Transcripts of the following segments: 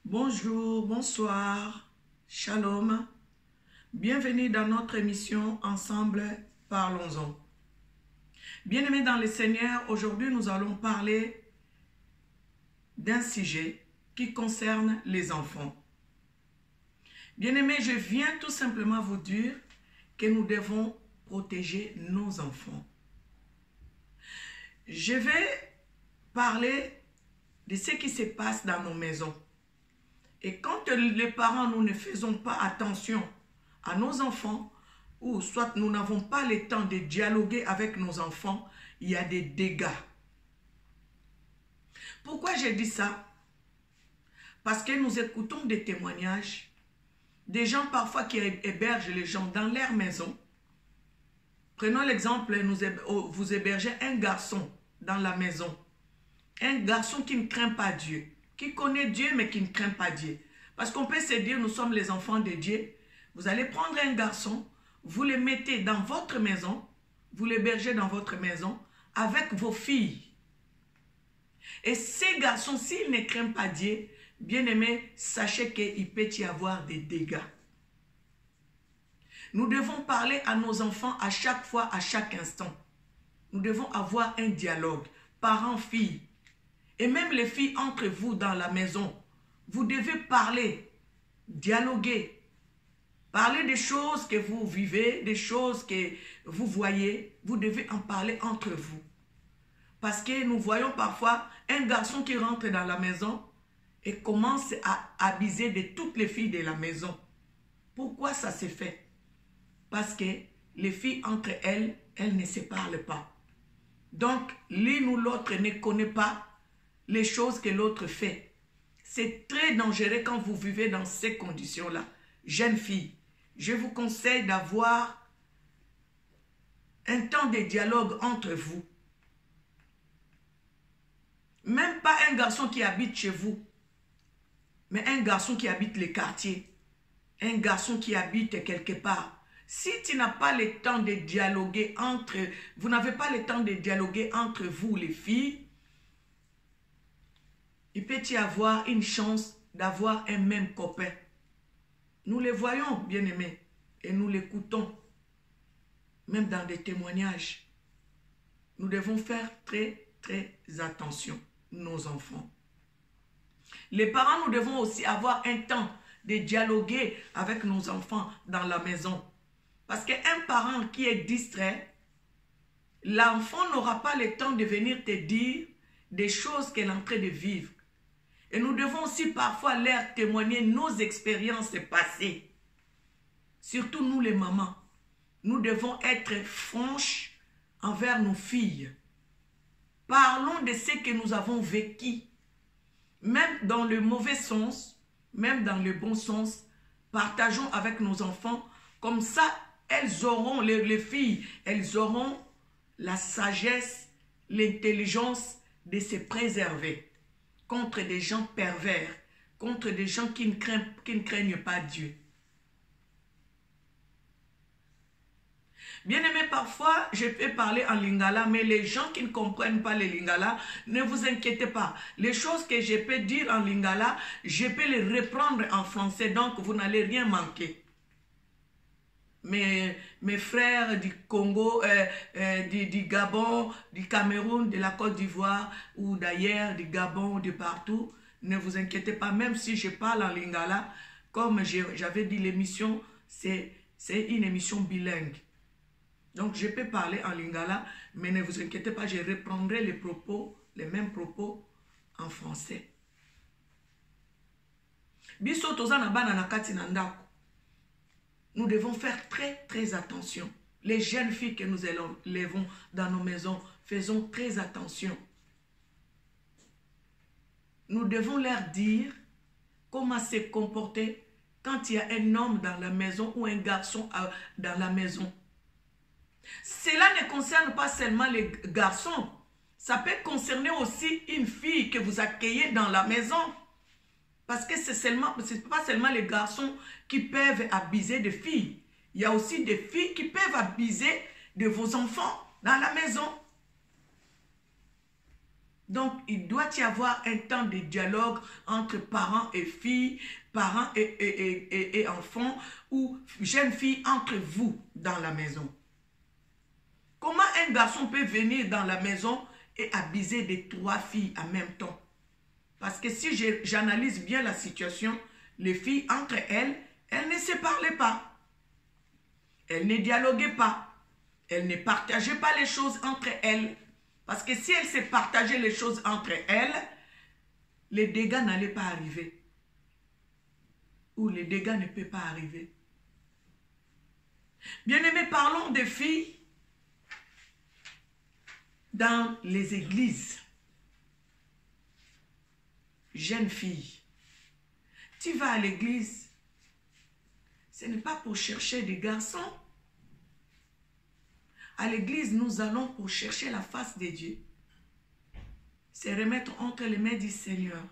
Bonjour, bonsoir, shalom. Bienvenue dans notre émission Ensemble, parlons-en. Bien-aimés dans le Seigneur, aujourd'hui nous allons parler d'un sujet qui concerne les enfants. Bien-aimés, je viens tout simplement vous dire que nous devons protéger nos enfants. Je vais parler de ce qui se passe dans nos maisons. Et quand les parents, nous ne faisons pas attention à nos enfants, ou soit nous n'avons pas le temps de dialoguer avec nos enfants, il y a des dégâts. Pourquoi j'ai dit ça? Parce que nous écoutons des témoignages, des gens parfois qui hébergent les gens dans leur maison. Prenons l'exemple, vous hébergez un garçon dans la maison. Un garçon qui ne craint pas Dieu, qui connaît Dieu mais qui ne craint pas Dieu. Parce qu'on peut se dire, nous sommes les enfants de Dieu. Vous allez prendre un garçon, vous le mettez dans votre maison, vous l'hébergez dans votre maison avec vos filles. Et ces garçons, s'ils ne craignent pas Dieu, bien aimés, sachez qu'il peut y avoir des dégâts. Nous devons parler à nos enfants à chaque fois, à chaque instant. Nous devons avoir un dialogue, parents-filles. Et même les filles entre vous dans la maison, vous devez parler, dialoguer, parler des choses que vous vivez, des choses que vous voyez. Vous devez en parler entre vous. Parce que nous voyons parfois un garçon qui rentre dans la maison et commence à abuser de toutes les filles de la maison. Pourquoi ça se fait? Parce que les filles entre elles, elles ne se parlent pas. Donc, l'une ou l'autre ne connaît pas les choses que l'autre fait. C'est très dangereux quand vous vivez dans ces conditions-là. Jeunes filles, je vous conseille d'avoir un temps de dialogue entre vous. Même pas un garçon qui habite chez vous, mais un garçon qui habite les quartiers. Un garçon qui habite quelque part. Si tu n'as pas le temps de dialoguer vous n'avez pas le temps de dialoguer entre vous les filles, il peut y avoir une chance d'avoir un même copain. Nous les voyons, bien-aimés, et nous l'écoutons, même dans des témoignages. Nous devons faire très, très attention, nos enfants. Les parents, nous devons aussi avoir un temps de dialoguer avec nos enfants dans la maison. Parce qu'un parent qui est distrait, l'enfant n'aura pas le temps de venir te dire des choses qu'elle est en train de vivre. Et nous devons aussi parfois leur témoigner nos expériences passées. Surtout nous les mamans. Nous devons être franches envers nos filles. Parlons de ce que nous avons vécu. Même dans le mauvais sens, même dans le bon sens, partageons avec nos enfants. Comme ça, elles auront, les filles, elles auront la sagesse, l'intelligence de se préserver contre des gens pervers, contre des gens qui ne craignent pas Dieu. Bien aimé, parfois, je peux parler en lingala, mais les gens qui ne comprennent pas le lingala, ne vous inquiétez pas. Les choses que je peux dire en lingala, je peux les reprendre en français, donc vous n'allez rien manquer. Mes frères du Congo, du Gabon, du Cameroun, de la Côte d'Ivoire ou d'ailleurs, du Gabon, de partout, ne vous inquiétez pas, même si je parle en lingala, comme j'avais dit, l'émission, c'est une émission bilingue. Donc je peux parler en lingala, mais ne vous inquiétez pas, je reprendrai les mêmes propos en français. Biso tozana bana na kati na ndako. Nous devons faire très, très attention. Les jeunes filles que nous élevons dans nos maisons, faisons très attention. Nous devons leur dire comment se comporter quand il y a un homme dans la maison ou un garçon dans la maison. Cela ne concerne pas seulement les garçons. Ça peut concerner aussi une fille que vous accueillez dans la maison. Parce que c'est pas seulement les garçons qui peuvent abuser des filles. Il y a aussi des filles qui peuvent abuser de vos enfants dans la maison. Donc, il doit y avoir un temps de dialogue entre parents et filles, parents et enfants, ou jeunes filles entre vous dans la maison. Comment un garçon peut venir dans la maison et abuser des 3 filles en même temps? Parce que si j'analyse bien la situation, les filles entre elles, elles ne se parlaient pas. Elles ne dialoguaient pas. Elles ne partageaient pas les choses entre elles. Parce que si elles se partageaient les choses entre elles, les dégâts n'allaient pas arriver. Ou les dégâts ne peuvent pas arriver. Bien-aimés, parlons des filles dans les églises. Jeune fille, tu vas à l'église, ce n'est pas pour chercher des garçons. À l'église, nous allons pour chercher la face de Dieu. C'est remettre entre les mains du Seigneur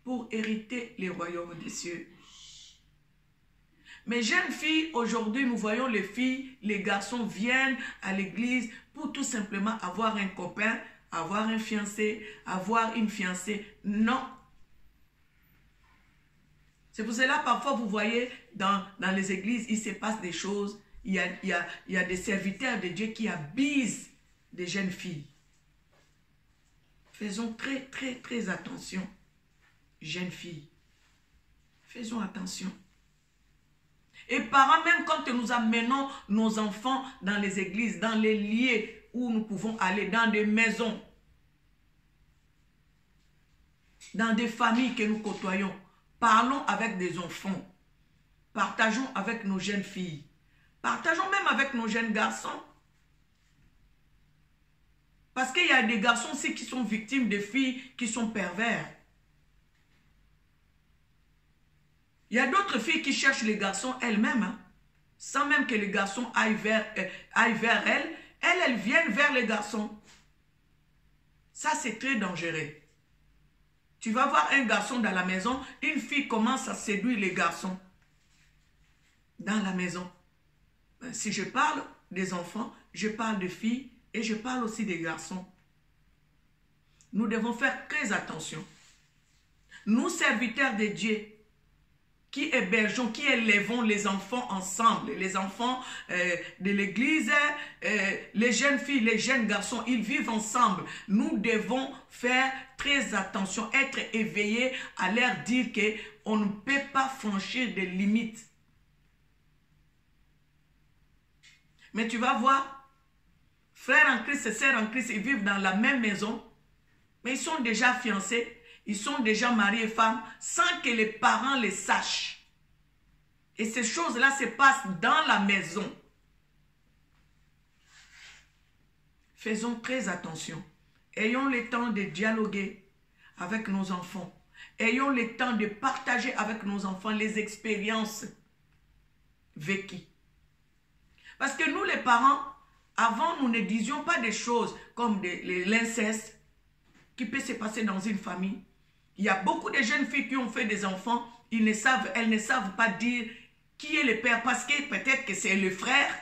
pour hériter les royaumes des cieux. Mais jeunes filles, aujourd'hui, nous voyons les filles, les garçons viennent à l'église pour tout simplement avoir un copain, avoir un fiancé, avoir une fiancée. Non. C'est pour cela, parfois, vous voyez, dans les églises, il se passe des choses. Il y a des serviteurs de Dieu qui abusent des jeunes filles. Faisons très, très, très attention, jeunes filles. Faisons attention. Et parents, même quand nous amenons nos enfants dans les églises, dans les lieux où nous pouvons aller, dans des maisons, dans des familles que nous côtoyons, parlons avec des enfants. Partageons avec nos jeunes filles. Partageons même avec nos jeunes garçons. Parce qu'il y a des garçons aussi qui sont victimes de filles qui sont pervers. Il y a d'autres filles qui cherchent les garçons elles-mêmes, hein, sans même que les garçons aillent vers elles. Elles viennent vers les garçons. Ça, c'est très dangereux. Tu vas voir un garçon dans la maison, une fille commence à séduire les garçons dans la maison. Si je parle des enfants, je parle de filles et je parle aussi des garçons. Nous devons faire très attention. Nous, serviteurs de Dieu, qui hébergeons, qui élevons les enfants ensemble, les enfants de l'église, les jeunes filles, les jeunes garçons, ils vivent ensemble. Nous devons faire très attention, être éveillés à leur dire qu'on ne peut pas franchir des limites. Mais tu vas voir, frères en Christ et sœurs en Christ, ils vivent dans la même maison, mais ils sont déjà fiancés, ils sont déjà mariés femmes, sans que les parents les sachent. Et ces choses-là se passent dans la maison. Faisons très attention. Ayons le temps de dialoguer avec nos enfants. Ayons le temps de partager avec nos enfants les expériences vécues. Parce que nous, les parents, avant, nous ne disions pas des choses comme l'inceste qui peut se passer dans une famille. Il y a beaucoup de jeunes filles qui ont fait des enfants, elles ne savent pas dire qui est le père parce que peut-être que c'est le frère.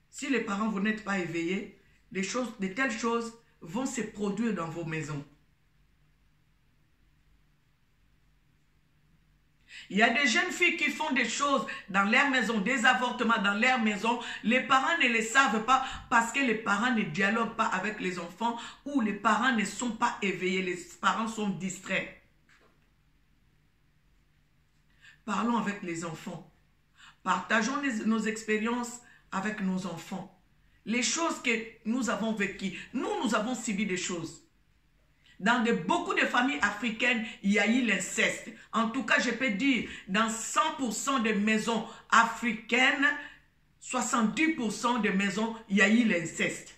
Si les parents, vous n'êtes pas éveillés, de telles choses vont se produire dans vos maisons. Il y a des jeunes filles qui font des choses dans leur maison, des avortements dans leur maison. Les parents ne le savent pas parce que les parents ne dialoguent pas avec les enfants ou les parents ne sont pas éveillés, les parents sont distraits. Parlons avec les enfants. Partageons nos expériences avec nos enfants. Les choses que nous avons vécues. Nous avons subi des choses. Dans beaucoup de familles africaines, il y a eu l'inceste. En tout cas, je peux dire, dans 100% des maisons africaines, 70% des maisons, il y a eu l'inceste.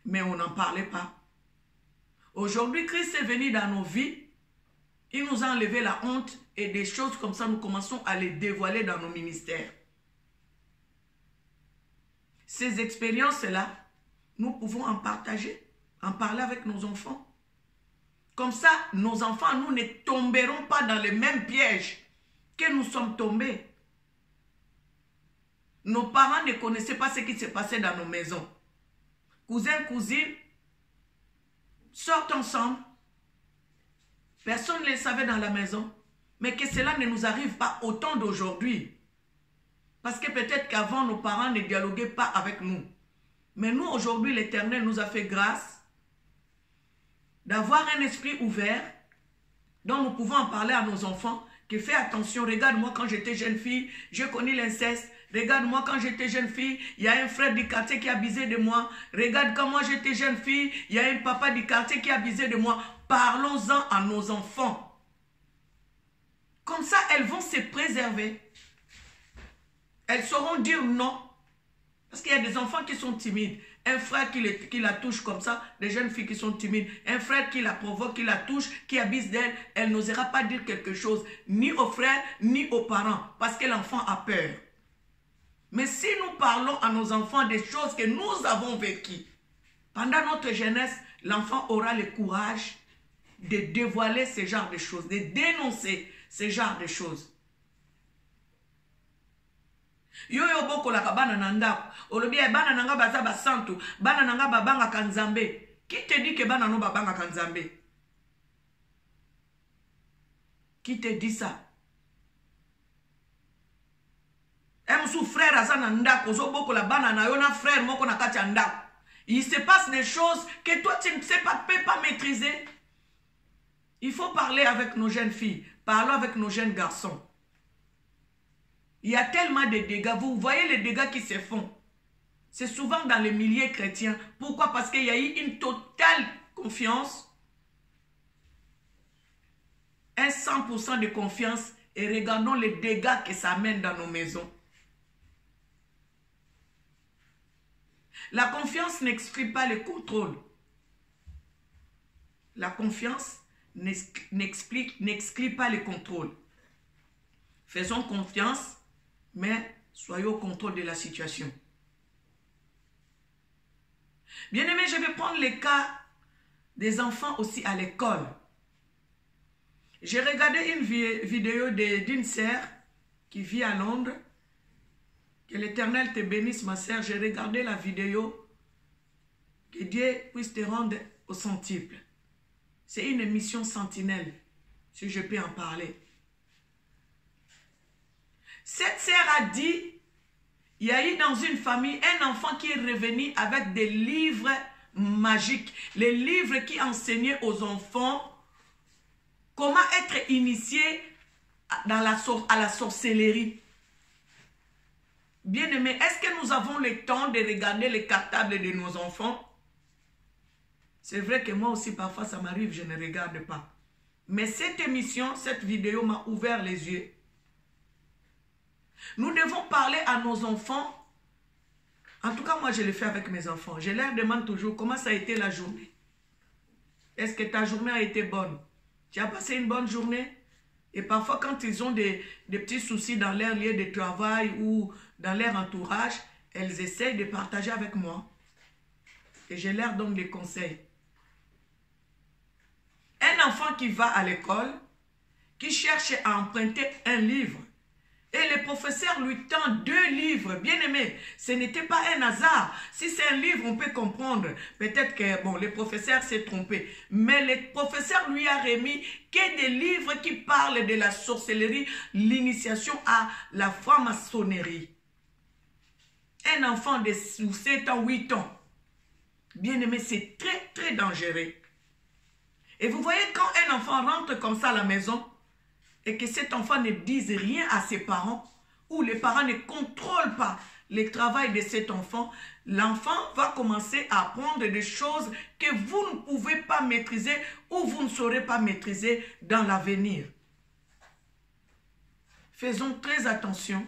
Mais on n'en parlait pas. Aujourd'hui, Christ est venu dans nos vies. Il nous a enlevé la honte et des choses comme ça, nous commençons à les dévoiler dans nos ministères. Ces expériences-là, nous pouvons en partager. En parler avec nos enfants. Comme ça, nos enfants, nous ne tomberons pas dans les mêmes pièges que nous sommes tombés. Nos parents ne connaissaient pas ce qui se passait dans nos maisons. Cousins, cousines sortent ensemble. Personne ne les savait dans la maison. Mais que cela ne nous arrive pas autant d'aujourd'hui. Parce que peut-être qu'avant, nos parents ne dialoguaient pas avec nous. Mais nous, aujourd'hui, l'Éternel nous a fait grâce d'avoir un esprit ouvert dont nous pouvons en parler à nos enfants, qui fait attention. Regarde-moi quand j'étais jeune fille, j'ai connu l'inceste. Regarde-moi quand j'étais jeune fille, il y a un frère du quartier qui a abusé de moi. Regarde quand moi j'étais jeune fille, il y a un papa du quartier qui a abusé de moi. Parlons-en à nos enfants. Comme ça, elles vont se préserver. Elles sauront dire non. Parce qu'il y a des enfants qui sont timides. Un frère qui la touche comme ça, des jeunes filles qui sont timides. Un frère qui la provoque, qui la touche, qui abuse d'elle, elle n'osera pas dire quelque chose, ni aux frères, ni aux parents, parce que l'enfant a peur. Mais si nous parlons à nos enfants des choses que nous avons vécues, pendant notre jeunesse, l'enfant aura le courage de dévoiler ce genre de choses, de dénoncer ce genre de choses. Yo boko la kabana nanda, olobi e bana nanga baza basantu, bana nanga babanga kanzambe. Qui te dit que bana no babanga kanzambe? Qui te dit ça? Sous frère azana ndako, zo boko la bana na yona frère moko na kati ndako. Il se passe des choses que toi tu ne sais pas, peux pas maîtriser. Il faut parler avec nos jeunes filles, parler avec nos jeunes garçons. Il y a tellement de dégâts. Vous voyez les dégâts qui se font. C'est souvent dans les milieux chrétiens. Pourquoi? Parce qu'il y a eu une totale confiance. Un 100% de confiance. Et regardons les dégâts que ça amène dans nos maisons. La confiance n'exclut pas le contrôle. La confiance n'exclut pas le contrôle. Faisons confiance, mais soyons au contrôle de la situation. Bien aimé, je vais prendre le cas des enfants aussi à l'école. J'ai regardé une vidéo d'une sœur qui vit à Londres. Que l'Éternel te bénisse, ma sœur. J'ai regardé la vidéo. Que Dieu puisse te rendre au centuple. C'est une émission sentinelle, si je peux en parler. Cette sœur a dit, il y a eu dans une famille un enfant qui est revenu avec des livres magiques. Les livres qui enseignaient aux enfants comment être initié à la sorcellerie. Bien-aimés, est-ce que nous avons le temps de regarder les cartables de nos enfants? C'est vrai que moi aussi, parfois, ça m'arrive, je ne regarde pas. Mais cette émission, cette vidéo m'a ouvert les yeux. Nous devons parler à nos enfants. En tout cas, moi, je le fais avec mes enfants. Je leur demande toujours comment ça a été la journée. Est-ce que ta journée a été bonne? Tu as passé une bonne journée? Et parfois, quand ils ont des petits soucis dans leur lieu de travail ou dans leur entourage, elles essayent de partager avec moi. Et je leur donne des conseils. Un enfant qui va à l'école, qui cherche à emprunter un livre, et le professeur lui tend 2 livres. Bien aimé, ce n'était pas un hasard. Si c'est un livre, on peut comprendre. Peut-être que bon, le professeur s'est trompé. Mais le professeur lui a remis que des livres qui parlent de la sorcellerie, l'initiation à la franc-maçonnerie. Un enfant de 7 ans, 8 ans. Bien aimé, c'est très, très dangereux. Et vous voyez, quand un enfant rentre comme ça à la maison, et que cet enfant ne dise rien à ses parents, ou les parents ne contrôlent pas le travail de cet enfant, l'enfant va commencer à apprendre des choses que vous ne pouvez pas maîtriser ou vous ne saurez pas maîtriser dans l'avenir. Faisons très attention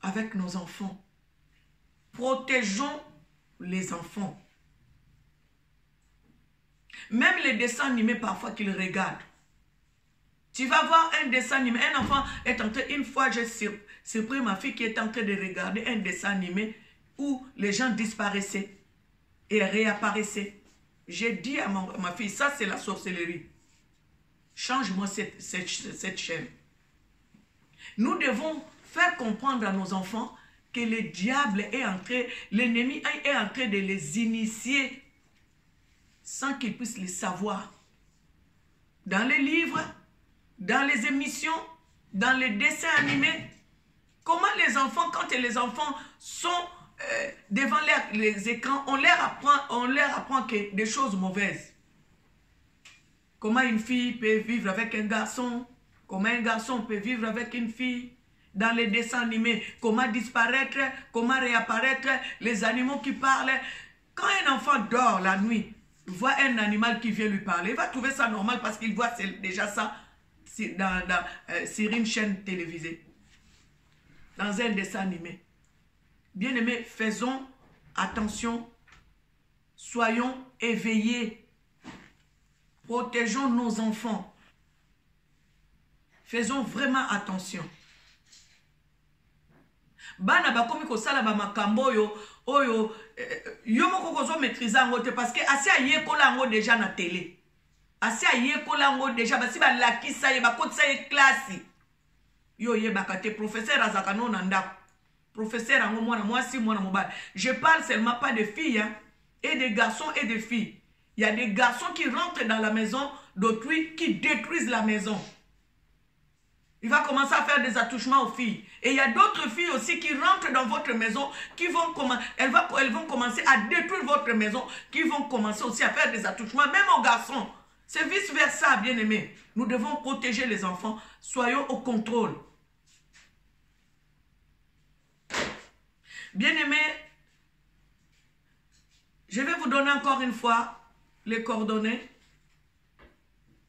avec nos enfants. Protégeons les enfants. Même les dessins animés parfois qu'ils regardent. Tu vas voir un dessin animé, un enfant est en train, une fois j'ai surpris ma fille qui est en train de regarder un dessin animé où les gens disparaissaient et réapparaissaient. J'ai dit à ma fille, ça c'est la sorcellerie. Change-moi cette chaîne. Nous devons faire comprendre à nos enfants que le diable est entré, l'ennemi est en train de les initier sans qu'ils puissent le savoir. Dans les livres, dans les émissions, dans les dessins animés, comment les enfants, quand les enfants sont devant les écrans, on leur apprend que des choses mauvaises. Comment une fille peut vivre avec un garçon, comment un garçon peut vivre avec une fille. Dans les dessins animés, comment disparaître, comment réapparaître, les animaux qui parlent. Quand un enfant dort la nuit, voit un animal qui vient lui parler, il va trouver ça normal parce qu'il voit déjà ça sur une chaîne télévisée, dans un dessin animé. Bien-aimés, faisons attention, soyons éveillés, protégeons nos enfants. Faisons vraiment attention. Bana bakomi ko sala ba makambo oyo yo moko kozo maîtriser ngo te parce que asi ayekola ngo déjà na télé. Asi ayekola ngo déjà basi ba lakisa ye bakotisa ye classe. Yo ye bakate professeur azakano na ndako. Professeur ango mwana mwasi mwana mobali. Je parle seulement pas de filles hein, et de garçons et de filles. Il y a des garçons qui rentrent dans la maison d'autrui qui détruisent la maison. Il va commencer à faire des attouchements aux filles. Et il y a d'autres filles aussi qui rentrent dans votre maison, qui vont commencer à détruire votre maison, qui vont commencer aussi à faire des attouchements, même aux garçons. C'est vice-versa, bien-aimés. Nous devons protéger les enfants. Soyons au contrôle. Bien-aimés, je vais vous donner encore une fois les coordonnées.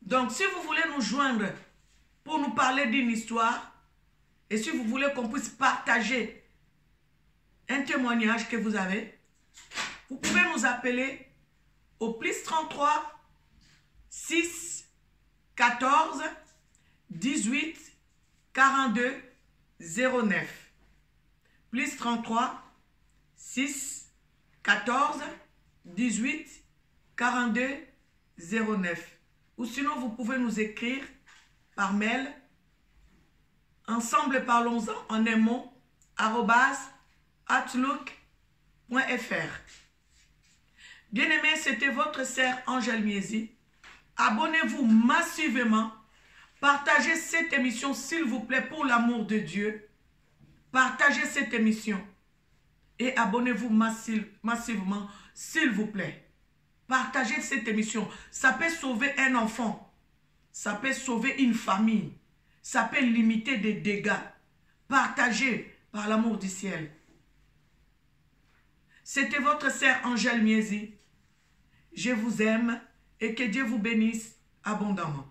Donc, si vous voulez nous joindre pour nous parler d'une histoire, et si vous voulez qu'on puisse partager un témoignage que vous avez, vous pouvez nous appeler au plus 33 6 14 18 42 09. Plus 33 6 14 18 42 09. Ou sinon, vous pouvez nous écrire par mail, ensemble parlons-en en un mot, @outlook.fr. Bien-aimés, c'était votre sœur Angèle Miezi. Abonnez-vous massivement. Partagez cette émission, s'il vous plaît, pour l'amour de Dieu. Partagez cette émission. Et abonnez-vous massivement, s'il vous plaît. Partagez cette émission. Ça peut sauver un enfant. Ça peut sauver une famille. Ça peut limiter des dégâts. Partagez par l'amour du ciel. C'était votre sœur Angèle Miezi. Je vous aime et que Dieu vous bénisse abondamment.